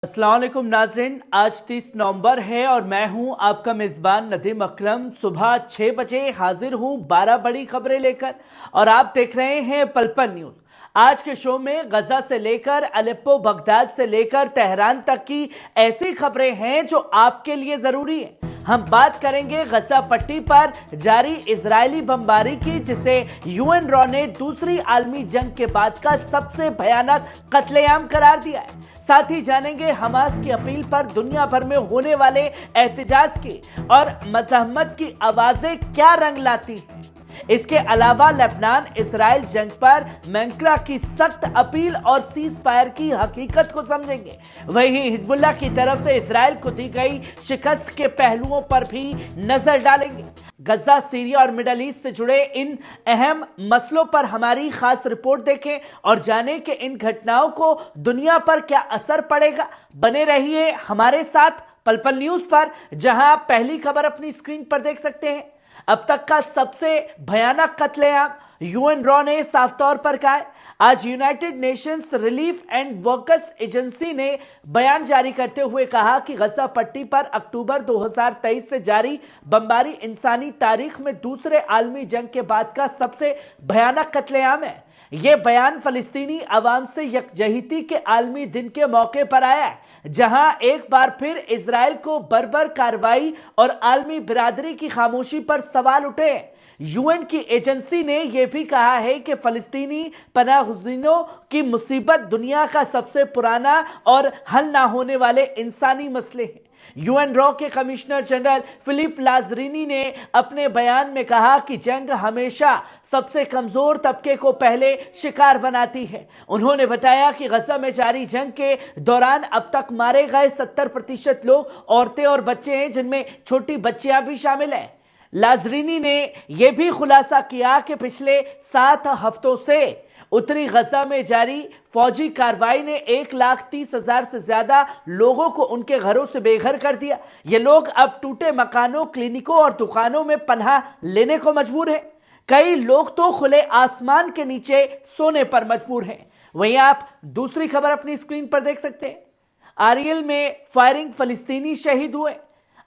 अस्सलाम वालेकुम नाजरीन, आज 30 नवंबर है और मैं हूं आपका मेजबान नदीम अकरम। सुबह 6 बजे हाजिर हूं 12 बड़ी खबरें लेकर और आप देख रहे हैं पल पल न्यूज। आज के शो में गजा से लेकर अलेप्पो, बगदाद से लेकर तेहरान तक की ऐसी खबरें हैं जो आपके लिए जरूरी है। हम बात करेंगे गजा पट्टी पर जारी इजरायली बमबारी की, जिसे यूएन रॉ ने दूसरी आलमी जंग के बाद का सबसे भयानक कत्लेआम करार दिया है। साथ ही जानेंगे हमास की अपील पर दुनिया भर में होने वाले एहतजाज की और मजहमत की आवाजें क्या रंग लाती हैं। इसके अलावा लेबनान इजराइल जंग पर मैंक्रा की सख्त अपील और सीज फायर की हकीकत को समझेंगे। वहीं हिजबुल्लाह की तरफ से इजराइल को दी गई शिकस्त के पहलुओं पर भी नजर डालेंगे। गजा, सीरिया और मिडल ईस्ट से जुड़े इन अहम मसलों पर हमारी खास रिपोर्ट देखें और जानें कि इन घटनाओं को दुनिया पर क्या असर पड़ेगा। बने रहिए हमारे साथ पल पल न्यूज पर, जहां पहली खबर अपनी स्क्रीन पर देख सकते हैं। अब तक का सबसे भयानक कत्लेआम यूएन रॉ ने साफ तौर पर कहा है। आज United Nations relief and workers agency ने बयान जारी करते हुए कहा कि गजा पट्टी पर अक्टूबर 2023 से जारी बमबारी इंसानी तारीख में दूसरे आलमी जंग के बाद का सबसे भयानक कत्लेआम है। यह बयान फलस्तीनी अवाम से यकजहती के आलमी दिन के मौके पर आया है, जहां एक बार फिर इजराइल को बर्बर कार्रवाई और आलमी बिरादरी की खामोशी पर सवाल उठे। यूएन की एजेंसी ने यह भी कहा है कि फलस्तीनी पनाहगज़ीनों की मुसीबत दुनिया का सबसे पुराना और हल ना होने वाले इंसानी मसले हैं। यूएन रॉ के कमिश्नर जनरल फिलिप लाजरीनी ने अपने बयान में कहा कि जंग हमेशा सबसे कमजोर तबके को पहले शिकार बनाती है। उन्होंने बताया कि गजा में जारी जंग के दौरान अब तक मारे गए 70% लोग औरतें और बच्चे हैं, जिनमें छोटी बच्चियां भी शामिल हैं। लाजरीनी ने यह भी खुलासा किया कि पिछले 7 हफ्तों से उत्तरी गजा में जारी फौजी कार्रवाई ने 1,30,000 से ज्यादा लोगों को उनके घरों से बेघर कर दिया। ये लोग अब टूटे मकानों, क्लिनिकों और दुकानों में पनाह लेने को मजबूर हैं। कई लोग तो खुले आसमान के नीचे सोने पर मजबूर हैं। वहीं आप दूसरी खबर अपनी स्क्रीन पर देख सकते हैं। आरियल में फायरिंग, फलस्तीनी शहीद हुए।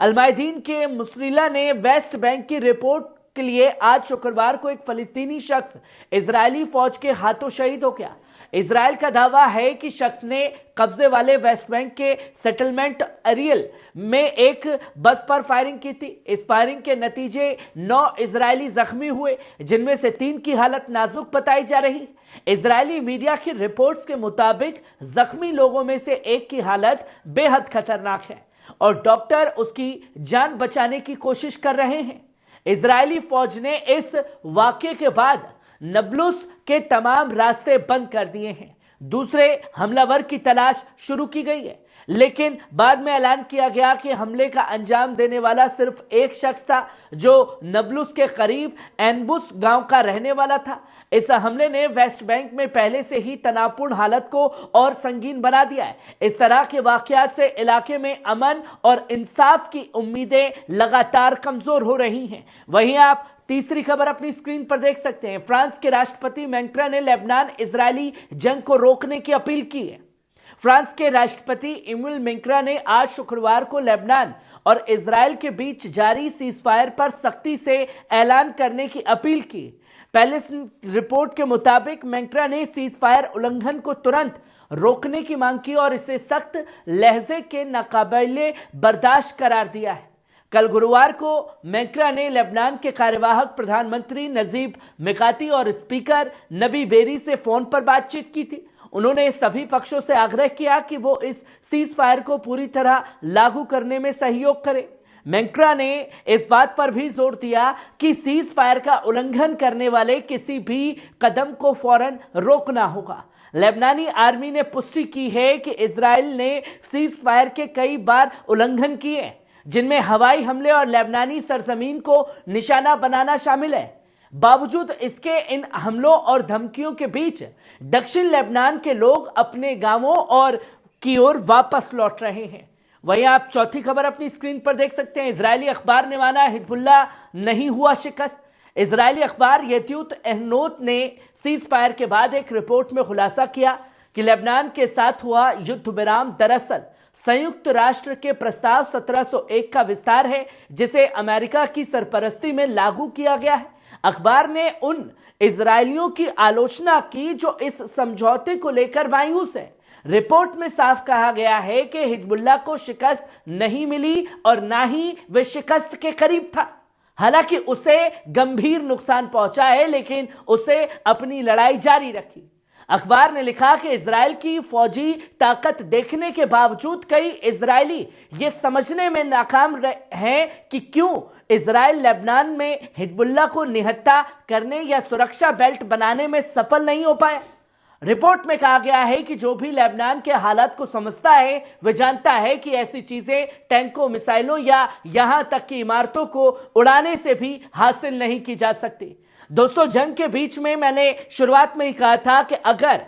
अलमायदीन के मुसरिला ने वेस्ट बैंक की रिपोर्ट के लिए आज शुक्रवार को एक फलस्तीनी शख्स इजरायली फौज के हाथों शहीद हो गया। इजराइल का दावा है कि शख्स ने कब्जे वाले वेस्ट बैंक के सेटलमेंट अरियल में एक बस पर फायरिंग की थी। इस फायरिंग के नतीजे 9 इजरायली जख्मी हुए, जिनमें से 3 की हालत नाजुक बताई जा रही। इजरायली मीडिया की रिपोर्ट्स के मुताबिक जख्मी लोगों में से एक की हालत बेहद खतरनाक है और डॉक्टर उसकी जान बचाने की कोशिश कर रहे हैं। इजरायली फौज ने इस वाकये के बाद नबलुस के तमाम रास्ते बंद कर दिए हैं। दूसरे हमलावर की तलाश शुरू की गई है, लेकिन बाद में ऐलान किया गया कि हमले का अंजाम देने वाला सिर्फ एक शख्स था, जो नबलुस के करीब एनबुस गांव का रहने वाला था। इस हमले ने वेस्ट बैंक में पहले से ही तनावपूर्ण हालत को और संगीन बना दिया है। इस तरह के वाकयात से इलाके में अमन और इंसाफ की उम्मीदें लगातार कमजोर हो रही हैं। वहीं आप तीसरी खबर अपनी स्क्रीन पर देख सकते हैं। फ्रांस के राष्ट्रपति मैक्रों ने लेबनान इजरायली जंग को रोकने की अपील की है। फ्रांस के राष्ट्रपति इमैनुअल मैक्रों ने आज शुक्रवार को लेबनान और इजराइल के बीच जारी सीज फायर पर सख्ती से ऐलान करने की अपील की। पैलेस रिपोर्ट के मुताबिक मैक्रों ने सीज फायर उल्लंघन को तुरंत रोकने की मांग की और इसे सख्त लहजे के नाकाबिले बर्दाश्त करार दिया है। कल गुरुवार को मैक्रों ने लेबनान के कार्यवाहक प्रधानमंत्री नजीब मिकाती और स्पीकर नबी बेरी से फोन पर बातचीत की थी। उन्होंने सभी पक्षों से आग्रह किया कि वो इस सीज फायर को पूरी तरह लागू करने में सहयोग करें। मैक्रों ने इस बात पर भी जोर दिया कि सीज फायर का उल्लंघन करने वाले किसी भी कदम को फौरन रोकना होगा। लेबनानी आर्मी ने पुष्टि की है कि इजराइल ने सीज फायर के कई बार उल्लंघन किए, जिनमें हवाई हमले और लेबनानी सरजमीन को निशाना बनाना शामिल है। बावजूद इसके इन हमलों और धमकियों के बीच दक्षिण लेबनान के लोग अपने गांवों और की ओर वापस लौट रहे हैं। वहीं आप चौथी खबर अपनी स्क्रीन पर देख सकते हैं। इजरायली अखबार ने माना हिजबुल्लाह नहीं हुआ शिकस्त। इजरायली अखबार येदियोत एहरोनोत ने सीज फायर के बाद एक रिपोर्ट में खुलासा किया कि लेबनान के साथ हुआ युद्ध विराम दरअसल संयुक्त राष्ट्र के प्रस्ताव 1701 का विस्तार है, जिसे अमेरिका की सरपरस्ती में लागू किया गया है। अखबार ने उन इजरायलियों की आलोचना की जो इस समझौते को लेकर मायूस है। रिपोर्ट में साफ कहा गया है कि हिजबुल्लाह को शिकस्त नहीं मिली और ना ही वे शिकस्त के करीब था। हालांकि उसे गंभीर नुकसान पहुंचा है, लेकिन उसे अपनी लड़ाई जारी रखी। अखबार ने लिखा कि इजराइल की फौजी ताकत देखने के बावजूद कई इजरायली ये समझने में नाकाम हैं कि क्यों इजराइल लेबनान में हिजबुल्लाह को निहत्था करने या सुरक्षा बेल्ट बनाने में सफल नहीं हो पाया। रिपोर्ट में कहा गया है कि जो भी लेबनान के हालात को समझता है वह जानता है कि ऐसी चीजें टैंकों, मिसाइलों या यहां तक कि इमारतों को उड़ाने से भी हासिल नहीं की जा सकती। दोस्तों, जंग के बीच में मैंने शुरुआत में ही कहा था कि अगर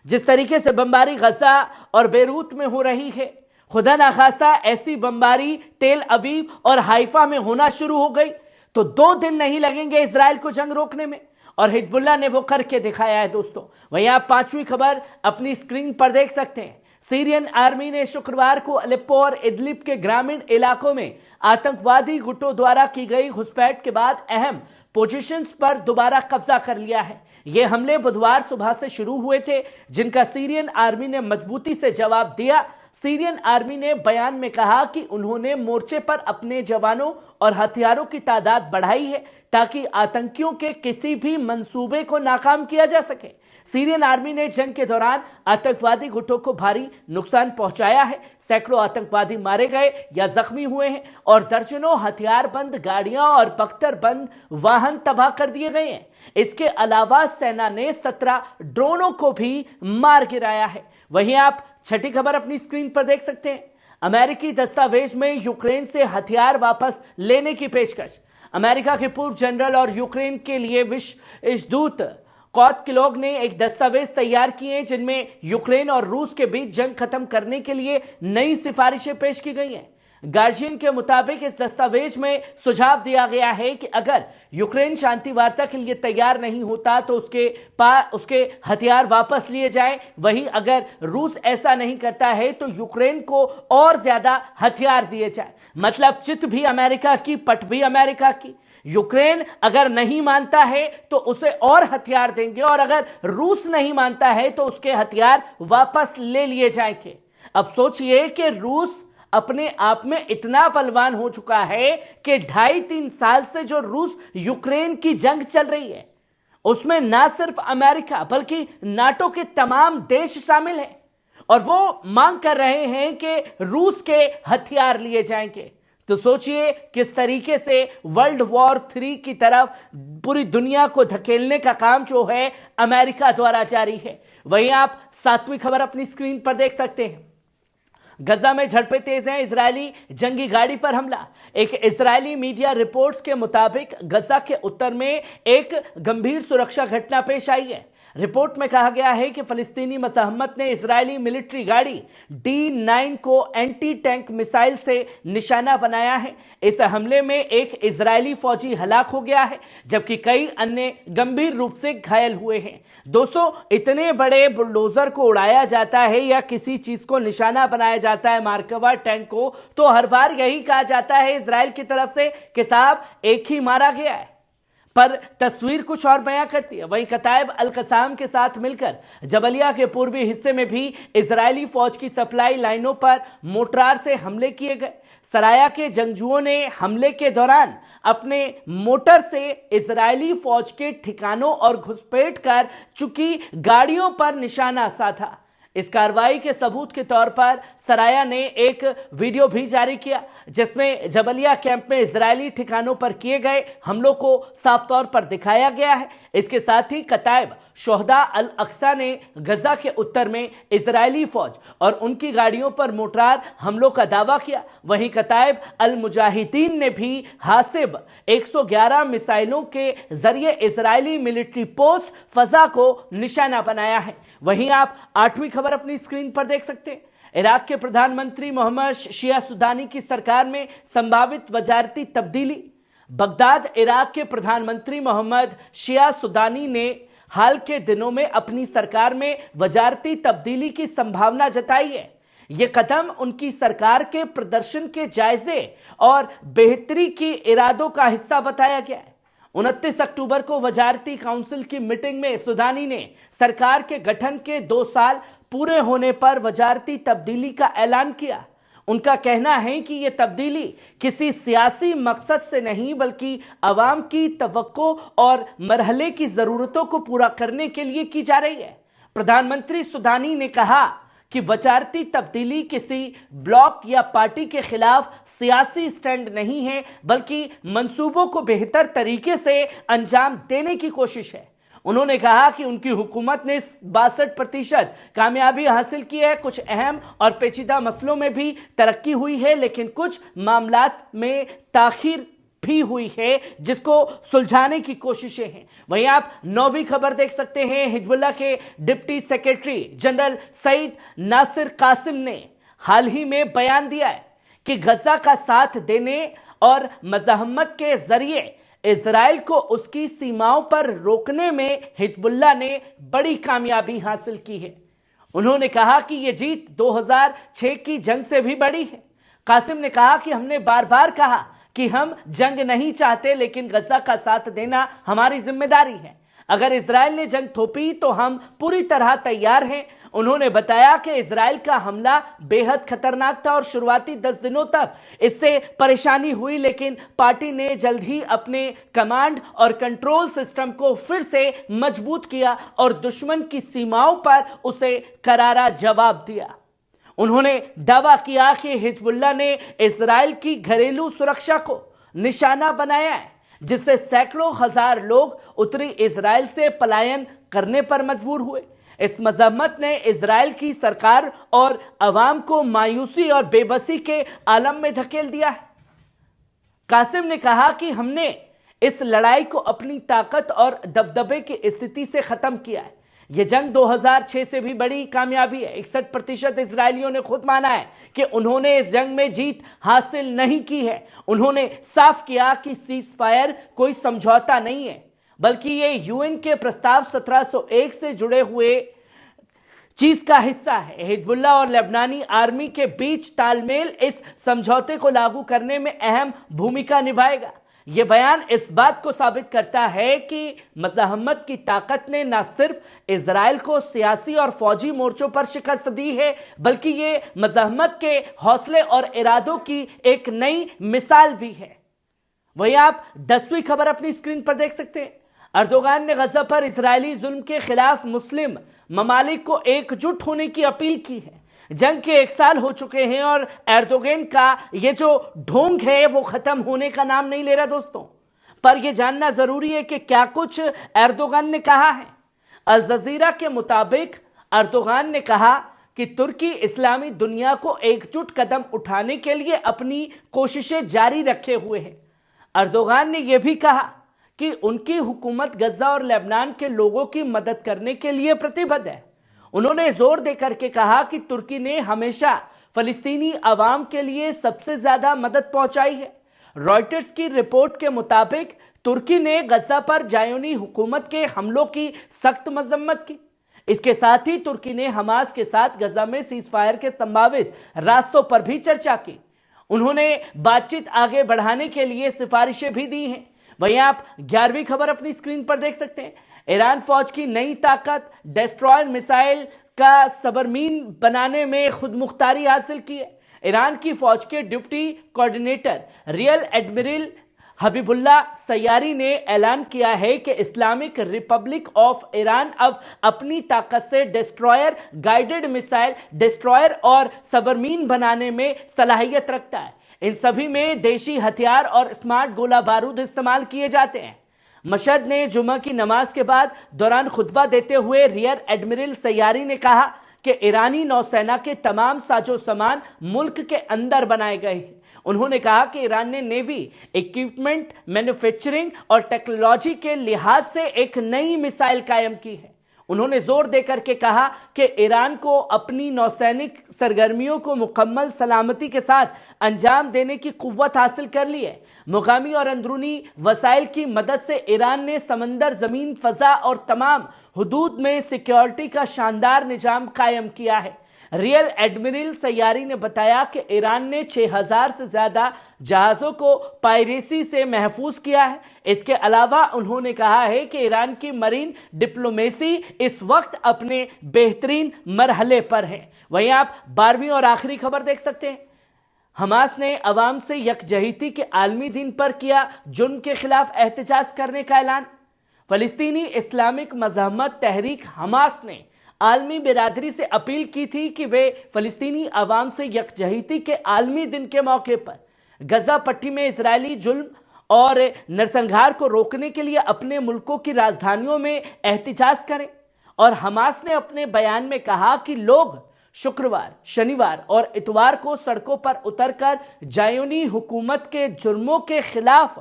जिस तरीके से बमबारी गजा और बेरूत में हो रही है, खुदा ना खास्ता ऐसी बमबारी तेल अवीव और हाइफा में होना शुरू हो गई तो 2 दिन नहीं लगेंगे इजराइल को जंग रोकने में, और हिजबुल्लाह ने वो करके दिखाया है। दोस्तों, वहीं आप 5वीं खबर अपनी स्क्रीन पर देख सकते हैं। सीरियन आर्मी ने शुक्रवार को अलेप्पो और इदलिब के ग्रामीण इलाकों में आतंकवादी गुटों द्वारा की गई घुसपैठ के बाद अहम पोजीशंस पर दोबारा कब्जा कर लिया है। ये हमले बुधवार सुबह से शुरू हुए थे, जिनका सीरियन आर्मी ने मजबूती से जवाब दिया। सीरियन आर्मी ने बयान में कहा कि उन्होंने मोर्चे पर अपने जवानों और हथियारों की तादाद बढ़ाई है ताकि आतंकियों के किसी भी मंसूबे को नाकाम किया जा सके। सीरियन आर्मी ने जंग के दौरान आतंकवादी गुटों को भारी नुकसान पहुंचाया है। सैकड़ों आतंकवादी मारे गए या जख्मी हुए हैं और दर्जनों हथियारबंद गाड़ियां और बख्तरबंद वाहन तबाह कर दिए गए हैं। इसके अलावा सेना ने 17 ड्रोनों को भी मार गिराया है। वहीं आप 6ठी खबर अपनी स्क्रीन पर देख सकते हैं। अमेरिकी दस्तावेज में यूक्रेन से हथियार वापस लेने की पेशकश। अमेरिका के पूर्व जनरल और यूक्रेन के लिए विशेष दूत कौत किलोग ने एक दस्तावेज तैयार किए जिनमें यूक्रेन और रूस के बीच जंग खत्म करने के लिए नई सिफारिशें पेश की गई हैं। गार्जियन के मुताबिक इस दस्तावेज में सुझाव दिया गया है कि अगर यूक्रेन शांति वार्ता के लिए तैयार नहीं होता तो उसके हथियार वापस लिए जाएं। वहीं अगर रूस ऐसा नहीं करता है तो यूक्रेन को और ज्यादा हथियार दिए जाए। मतलब चित भी अमेरिका की, पट भी अमेरिका की। यूक्रेन अगर नहीं मानता है तो उसे और हथियार देंगे और अगर रूस नहीं मानता है तो उसके हथियार वापस ले लिए जाएंगे। अब सोचिए कि रूस अपने आप में इतना बलवान हो चुका है कि 2.5-3 साल से जो रूस यूक्रेन की जंग चल रही है उसमें ना सिर्फ अमेरिका बल्कि नाटो के तमाम देश शामिल हैं और वो मांग कर रहे हैं कि रूस के हथियार लिए जाएंगे। तो सोचिए किस तरीके से वर्ल्ड वॉर 3 की तरफ पूरी दुनिया को धकेलने का काम जो है अमेरिका द्वारा जारी है। वहीं आप 7वीं खबर अपनी स्क्रीन पर देख सकते हैं। गजा में झड़पें तेज हैं, इजरायली जंगी गाड़ी पर हमला। एक इजरायली मीडिया रिपोर्ट्स के मुताबिक गजा के उत्तर में एक गंभीर सुरक्षा घटना पेश आई है। रिपोर्ट में कहा गया है कि फलस्तीनी मज़ाहमत ने इजरायली मिलिट्री गाड़ी D9 को एंटी टैंक मिसाइल से निशाना बनाया है। इस हमले में एक इजरायली फौजी हलाक हो गया है जबकि कई अन्य गंभीर रूप से घायल हुए हैं। दोस्तों, इतने बड़े बुलडोजर को उड़ाया जाता है या किसी चीज को निशाना बनाया जाता है, मार्कवा टैंक को, तो हर बार यही कहा जाता है इजराइल की तरफ से कि साहब एक ही मारा गया है, पर तस्वीर कुछ और बयां करती है। वहीं कताइब अल कसाम के साथ मिलकर जबलिया के पूर्वी हिस्से में भी इजरायली फौज की सप्लाई लाइनों पर मोर्टार से हमले किए गए। सराया के जंगजुओं ने हमले के दौरान अपने मोटर से इजरायली फौज के ठिकानों और घुसपैठ कर चुकी गाड़ियों पर निशाना साधा। इस कार्रवाई के सबूत के तौर पर सराया ने एक वीडियो भी जारी किया जिसमें जबलिया कैंप में इजरायली ठिकानों पर किए गए हमलों को साफ तौर पर दिखाया गया है। इसके साथ ही कताइब शोहदा अल अक्सा ने गजा के उत्तर में इजरायली फौज और उनकी गाड़ियों पर मोर्टार हमलों का दावा किया। वहीं कताइब अल मुजाहिदीन ने भी हासिब 111 मिसाइलों के जरिए इजरायली मिलिट्री पोस्ट फजा को निशाना बनाया है। वहीं आप 8वीं खबर अपनी स्क्रीन पर देख सकते हैं। इराक के प्रधानमंत्री मोहम्मद शिया सुदानी की सरकार में संभावित वजारती तब्दीली। बगदाद इराक के प्रधानमंत्री मोहम्मद शिया सुदानी ने हाल के दिनों में अपनी सरकार में वजारती तब्दीली की संभावना जताई है। यह कदम उनकी सरकार के प्रदर्शन के जायजे और बेहतरी की इरादों का हिस्सा बताया गया है। 29 अक्टूबर को वजारती काउंसिल की मीटिंग में सुदानी ने सरकार के गठन के 2 साल पूरे होने पर वजारती तब्दीली का ऐलान किया। उनका कहना है कि यह तब्दीली किसी सियासी मकसद से नहीं बल्कि अवाम की तवक्को और मरहले की जरूरतों को पूरा करने के लिए की जा रही है। प्रधानमंत्री सुदानी ने कहा कि वजारती तब्दीली किसी ब्लॉक या पार्टी के खिलाफ सियासी स्टैंड नहीं है बल्कि मंसूबों को बेहतर तरीके से अंजाम देने की कोशिश है। उन्होंने कहा कि उनकी हुकूमत ने 62% कामयाबी हासिल की है। कुछ अहम और पेचीदा मसलों में भी तरक्की हुई है, लेकिन कुछ मामलात में ताखीर भी हुई है जिसको सुलझाने की कोशिशें हैं। वहीं आप 9वीं खबर देख सकते हैं। हिजबुल्लाह के deputy secretary general Saeed Nasir Qasim ने हाल ही में बयान दिया है कि गजा का साथ देने और मज़ाहमत के जरिए इजराइल को उसकी सीमाओं पर रोकने में हिजबुल्लाह ने बड़ी कामयाबी हासिल की है। उन्होंने कहा कि यह जीत 2006 की जंग से भी बड़ी है। कासिम ने कहा कि हमने बार बार कहा कि हम जंग नहीं चाहते, लेकिन गजा का साथ देना हमारी जिम्मेदारी है। अगर इजराइल ने जंग थोपी तो हम पूरी तरह तैयार हैं। उन्होंने बताया कि इजराइल का हमला बेहद खतरनाक था और शुरुआती 10 दिनों तक इससे परेशानी हुई, लेकिन पार्टी ने जल्द ही अपने कमांड और कंट्रोल सिस्टम को फिर से मजबूत किया और दुश्मन की सीमाओं पर उसे करारा जवाब दिया। उन्होंने दावा किया कि हिजबुल्लाह ने इजराइल की घरेलू सुरक्षा को निशाना बनाया है, जिससे सैकड़ों हजार लोग उत्तरी इजराइल से पलायन करने पर मजबूर हुए। इस मजम्मत ने इजराइल की सरकार और अवाम को मायूसी और बेबसी के आलम में धकेल दिया है। कासिम ने कहा कि हमने इस लड़ाई को अपनी ताकत और दबदबे की स्थिति से खत्म किया है। यह जंग 2006 से भी बड़ी कामयाबी है। 61% इजरायलियों ने खुद माना है कि उन्होंने इस जंग में जीत हासिल नहीं की है। उन्होंने साफ किया कि सीज फायर कोई समझौता नहीं है, बल्कि यह यूएन के प्रस्ताव 1701 से जुड़े हुए चीज का हिस्सा है। हिजबुल्लाह और लेबनानी आर्मी के बीच तालमेल इस समझौते को लागू करने में अहम भूमिका निभाएगा। यह बयान इस बात को साबित करता है कि मज़ाहमत की ताकत ने न सिर्फ इजराइल को सियासी और फौजी मोर्चों पर शिकस्त दी है, बल्कि यह मज़ाहमत के हौसले और इरादों की एक नई मिसाल भी है। वहीं आप 10वीं खबर अपनी स्क्रीन पर देख सकते हैं। अर्दोगान ने गजा पर इजरायली जुल्म के खिलाफ मुस्लिम ममालिक को एकजुट होने की अपील की है। जंग के 1 साल हो चुके हैं और एर्दोगन का ये जो ढोंग है वो खत्म होने का नाम नहीं ले रहा दोस्तों। पर यह जानना जरूरी है कि क्या कुछ एर्दोगन ने कहा है। अल जजीरा के मुताबिक एर्दोगन ने कहा कि तुर्की इस्लामी दुनिया को एकजुट कदम उठाने के लिए अपनी कोशिशें जारी रखे हुए है। एर्दोगन ने यह भी कहा कि उनकी हुकूमत गजा और लेबनान के लोगों की मदद करने के लिए प्रतिबद्ध है। उन्होंने जोर देकर के कहा कि तुर्की ने हमेशा फलस्तीनी अवाम के लिए सबसे ज्यादा मदद पहुंचाई है। रॉयटर्स की रिपोर्ट के मुताबिक तुर्की ने गजा पर जायोनी हुकूमत के हमलों की सख्त मजम्मत की। इसके साथ ही तुर्की ने हमास के साथ गजा में सीज फायर के संभावित रास्तों पर भी चर्चा की। उन्होंने बातचीत आगे बढ़ाने के लिए सिफारिशें भी दी हैं। वहीं आप 11वीं खबर अपनी स्क्रीन पर देख सकते हैं। ईरान फौज की नई ताकत डेस्ट्रॉयर मिसाइल का सबरमीन बनाने में खुद मुख्तारी हासिल की है। ईरान की फौज के deputy coordinator rear admiral Habibullah Sayyari ने ऐलान किया है कि इस्लामिक रिपब्लिक ऑफ ईरान अब अपनी ताकत से डेस्ट्रॉयर, गाइडेड मिसाइल, डेस्ट्रॉयर और सबरमीन बनाने में सलाहियत रखता है। इन सभी में देशी हथियार और स्मार्ट गोला बारूद इस्तेमाल किए जाते हैं। मशहद ने जुमा की नमाज के बाद दौरान खुतबा देते हुए रियर एडमिरल सैयारी ने कहा कि ईरानी नौसेना के तमाम साजो सामान मुल्क के अंदर बनाए गए हैं। उन्होंने कहा कि ईरान ने नेवी इक्विपमेंट, मैन्युफैक्चरिंग और टेक्नोलॉजी के लिहाज से एक नई मिसाइल कायम की है। उन्होंने जोर देकर के कहा कि ईरान को अपनी नौसैनिक सरगर्मियों को मुकम्मल सलामती के साथ अंजाम देने की कुव्वत हासिल कर ली है। मुकामी और अंदरूनी वसाइल की मदद से ईरान ने समंदर, जमीन, फजा और तमाम हुदूद में सिक्योरिटी का शानदार निजाम कायम किया है। रियल एडमिरल सैयारी ने बताया कि ईरान ने 6000 से ज्यादा जहाजों को पायरेसी से महफूज किया है। इसके अलावा उन्होंने कहा है कि ईरान की मरीन डिप्लोमेसी इस वक्त अपने बेहतरीन मरहले पर है। वहीं आप 12वीं और आखिरी खबर देख सकते हैं। हमास ने अवाम से यकजहती के आलमी दिन पर किया जुर्म के खिलाफ एहतजाज करने का ऐलान। फलस्तीनी इस्लामिक मजहमत तहरीक हमास ने आलमी बिरादरी से अपील की थी कि वे फलस्तीनी अवाम से यकजहती के आलमी दिन के मौके पर गजा पट्टी में इजरायली जुल्म और नरसंहार को रोकने के लिए अपने मुल्कों की राजधानियों में एहतजाज करें। और हमास ने अपने बयान में कहा कि लोग शुक्रवार, शनिवार और इतवार को सड़कों पर उतरकर ज़ायोनी हुकूमत के जुर्मों के खिलाफ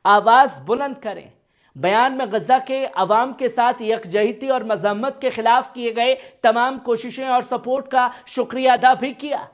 आवाज बुलंद करें। बयान में गजा के अवाम के साथ यकजहती और मजम्मत के खिलाफ किए गए तमाम कोशिशें और सपोर्ट का शुक्रिया अदा भी किया।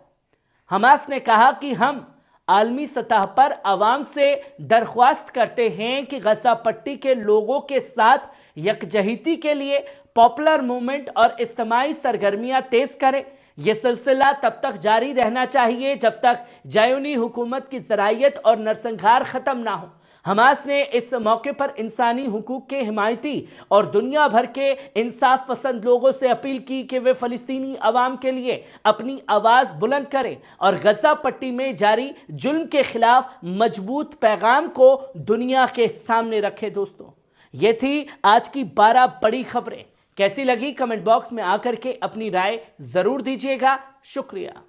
हमास ने कहा कि हम आलमी सतह पर अवाम से दरख्वास्त करते हैं कि गजा पट्टी के लोगों के साथ यकजहती के लिए पॉपुलर मूवमेंट और इज्तिमाई सरगर्मियां तेज करें। यह सिलसिला तब तक जारी रहना चाहिए जब तक ज़ायोनी हुकूमत की ज़रायत और नरसंहार खत्म ना हो। हमास ने इस मौके पर इंसानी हुकूक के हिमायती और दुनिया भर के इंसाफ पसंद लोगों से अपील की कि वे फलस्तीनी अवाम के लिए अपनी आवाज बुलंद करें और गजा पट्टी में जारी जुल्म के खिलाफ मजबूत पैगाम को दुनिया के सामने रखें। दोस्तों, ये थी आज की 12 बड़ी खबरें। कैसी लगी कमेंट बॉक्स में आकर के अपनी राय जरूर दीजिएगा। शुक्रिया।